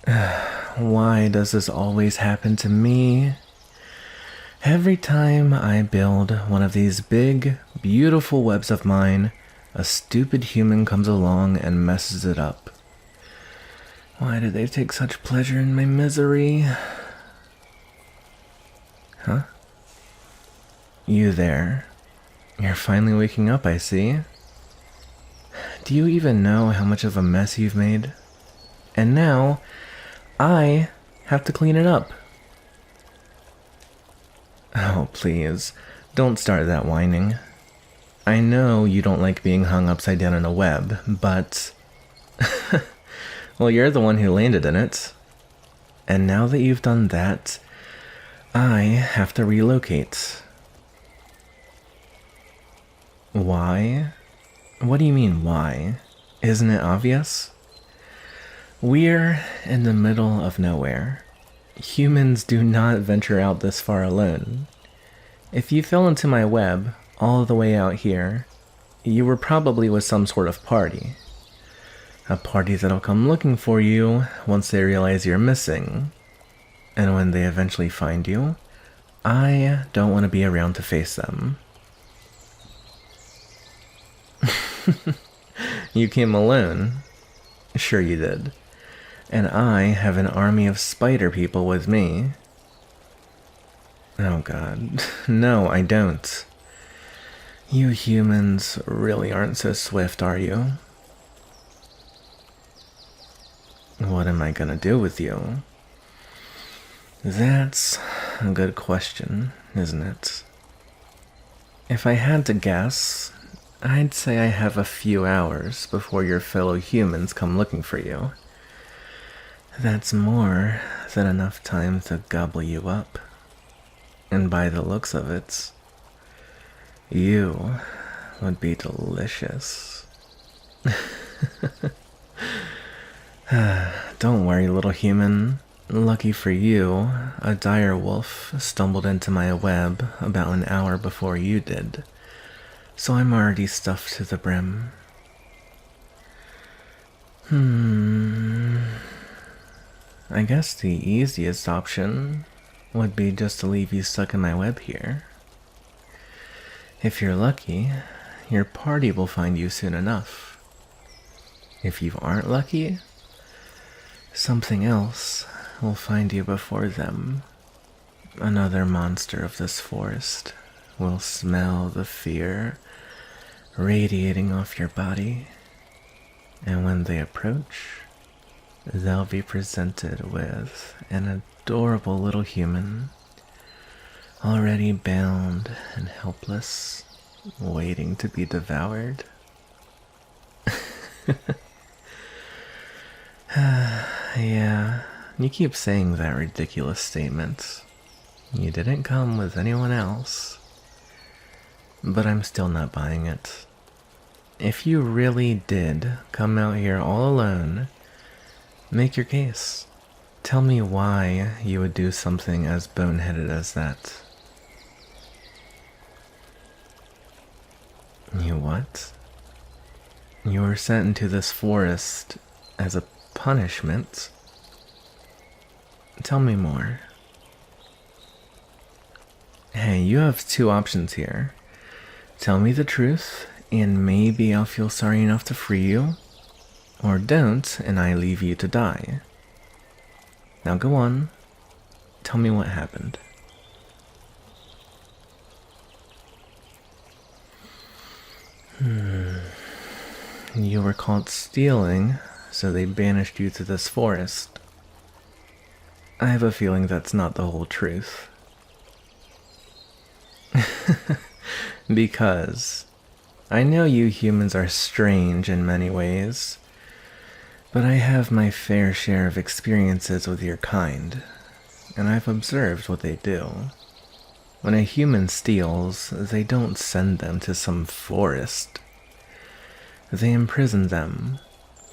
Why does this always happen to me? Every time I build one of these big, beautiful webs of mine, a stupid human comes along and messes it up. Why do they take such pleasure in my misery? Huh? You there? You're finally waking up, I see. Do you even know how much of a mess you've made? And now, I have to clean it up. Oh, please, don't start that whining. I know you don't like being hung upside down in a web, but... well, you're the one who landed in it. And now that you've done that, I have to relocate. Why? What do you mean, why? Isn't it obvious? We're in the middle of nowhere. Humans do not venture out this far alone. If you fell into my web all the way out here, you were probably with some sort of party. A party that'll come looking for you once they realize you're missing. And when they eventually find you, I don't want to be around to face them. You came alone? Sure you did. And I have an army of spider people with me. Oh god. No, I don't. You humans really aren't so swift, are you? What am I gonna do with you? That's a good question, isn't it? If I had to guess, I'd say I have a few hours before your fellow humans come looking for you. That's more than enough time to gobble you up. And by the looks of it, you would be delicious. Don't worry, little human. Lucky for you, a dire wolf stumbled into my web about an hour before you did, so I'm already stuffed to the brim. I guess the easiest option would be just to leave you stuck in my web here. If you're lucky, your party will find you soon enough. If you aren't lucky, something else will find you before them. Another monster of this forest will smell the fear radiating off your body, and when they approach, they'll be presented with an adorable little human, already bound and helpless, waiting to be devoured. Yeah, you keep saying that ridiculous statement. You didn't come with anyone else. But I'm still not buying it. If you really did come out here all alone, make your case. Tell me why you would do something as boneheaded as that. You what? You were sent into this forest as a punishment? Tell me more. Hey, you have two options here. Tell me the truth, and maybe I'll feel sorry enough to free you. Or don't, and I leave you to die. Now go on. Tell me what happened. You were caught stealing, so they banished you to this forest. I have a feeling that's not the whole truth. Because I know you humans are strange in many ways, but I have my fair share of experiences with your kind, and I've observed what they do. When a human steals, they don't send them to some forest. They imprison them,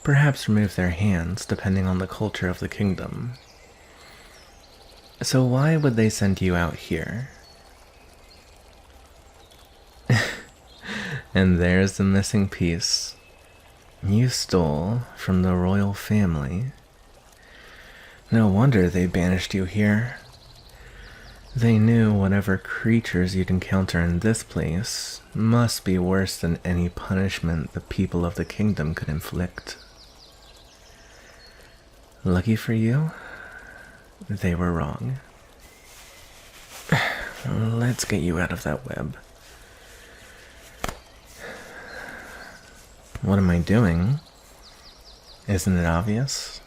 perhaps remove their hands depending on the culture of the kingdom. So why would they send you out here? And there's the missing piece. You stole from the royal family. No wonder they banished you here. They knew whatever creatures you'd encounter in this place must be worse than any punishment the people of the kingdom could inflict. Lucky for you, they were wrong. Let's get you out of that web. What am I doing? Isn't it obvious?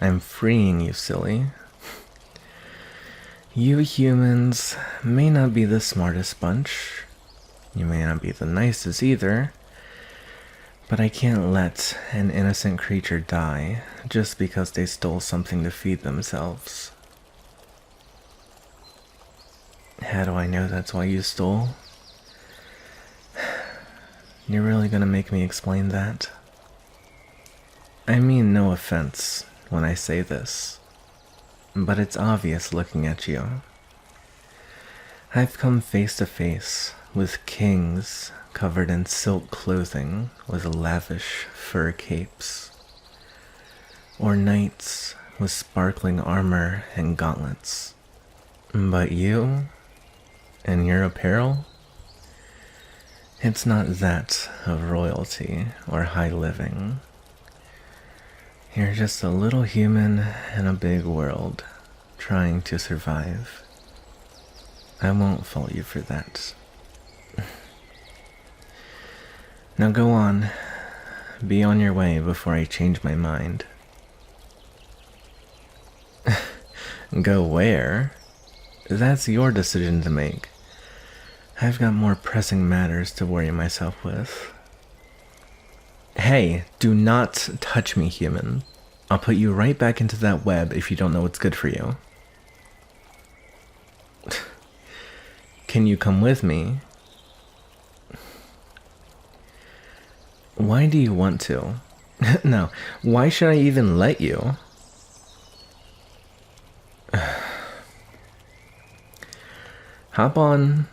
I'm freeing you, silly. You humans may not be the smartest bunch. You may not be the nicest either. But I can't let an innocent creature die just because they stole something to feed themselves. How do I know that's why you stole? You're really gonna make me explain that? I mean no offense when I say this, but it's obvious looking at you. I've come face to face with kings covered in silk clothing with lavish fur capes, or knights with sparkling armor and gauntlets. But you, and your apparel? It's not that of royalty or high living. You're just a little human in a big world, trying to survive. I won't fault you for that. Now go on. Be on your way before I change my mind. Go where? That's your decision to make. I've got more pressing matters to worry myself with. Hey, do not touch me, human. I'll put you right back into that web if you don't know what's good for you. Can you come with me? Why do you want to? No, why should I even let you? Hop on.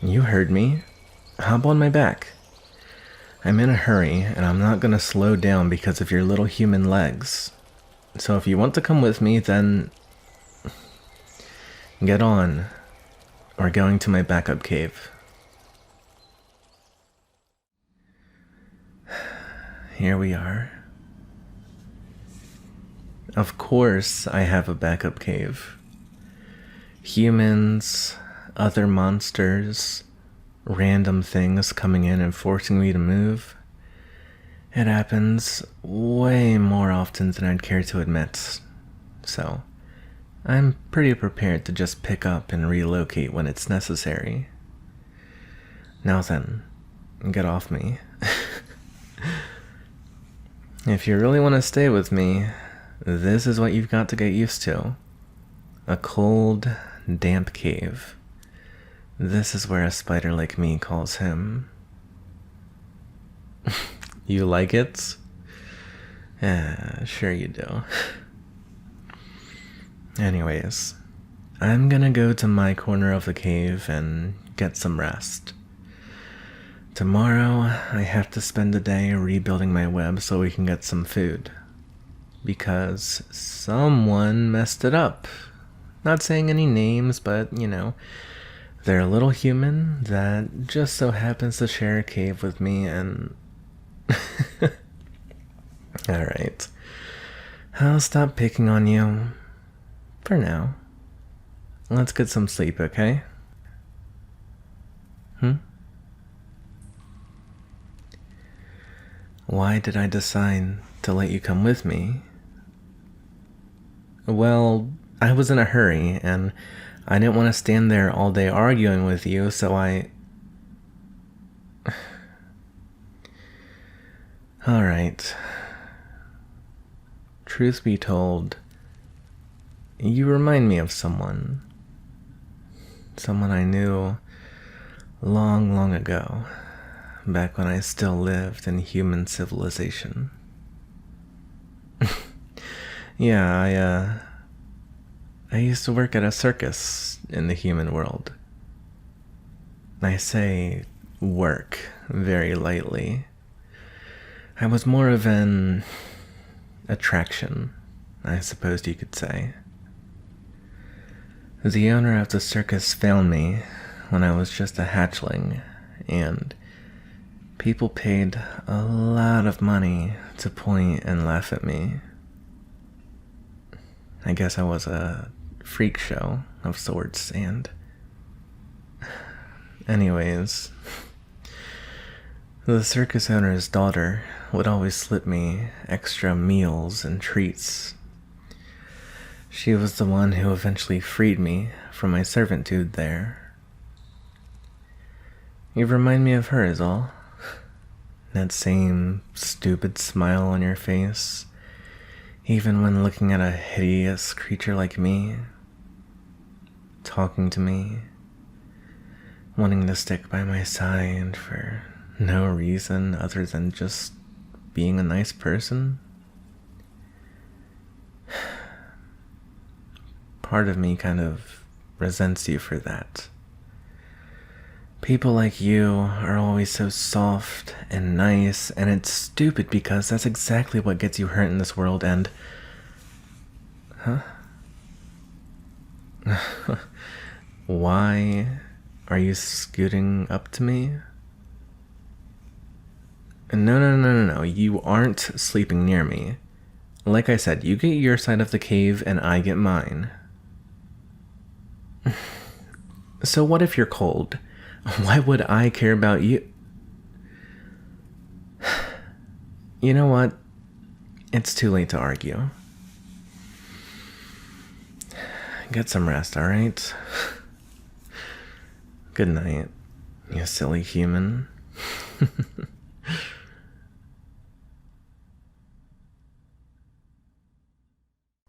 You heard me. Hop on my back. I'm in a hurry, and I'm not gonna slow down because of your little human legs. So if you want to come with me, then get on. We're going to my backup cave. Here we are. Of course I have a backup cave. Humans, other monsters, random things coming in and forcing me to move. It happens way more often than I'd care to admit. So, I'm pretty prepared to just pick up and relocate when it's necessary. Now then, get off me. If you really want to stay with me, this is what you've got to get used to. A cold, damp cave. This is where a spider like me calls him. You like it? Yeah, sure you do. Anyways, I'm gonna go to my corner of the cave and get some rest. Tomorrow, I have to spend the day rebuilding my web so we can get some food. Because someone messed it up. Not saying any names, but, you know, they're a little human that just so happens to share a cave with me and... Alright. I'll stop picking on you. For now. Let's get some sleep, okay? Why did I decide to let you come with me? Well, I was in a hurry, and I didn't want to stand there all day arguing with you, so I... Alright. Truth be told, you remind me of someone. Someone I knew long, long ago. Back when I still lived in human civilization. Yeah, I used to work at a circus in the human world. I say work very lightly. I was more of an attraction, I suppose you could say. The owner of the circus found me when I was just a hatchling, and people paid a lot of money to point and laugh at me. I guess I was a freak show of sorts, and anyways, the circus owner's daughter would always slip me extra meals and treats. She was the one who eventually freed me from my servitude there. You remind me of her is all. That same stupid smile on your face, even when looking at a hideous creature like me, talking to me, wanting to stick by my side for no reason other than just being a nice person. Part of me kind of resents you for that. People like you are always so soft and nice, and it's stupid because that's exactly what gets you hurt in this world, and... Huh? Why are you scooting up to me? No, you aren't sleeping near me. Like I said, you get your side of the cave and I get mine. So what if you're cold? Why would I care about you? You know what? It's too late to argue. Get some rest, alright? Good night, you silly human.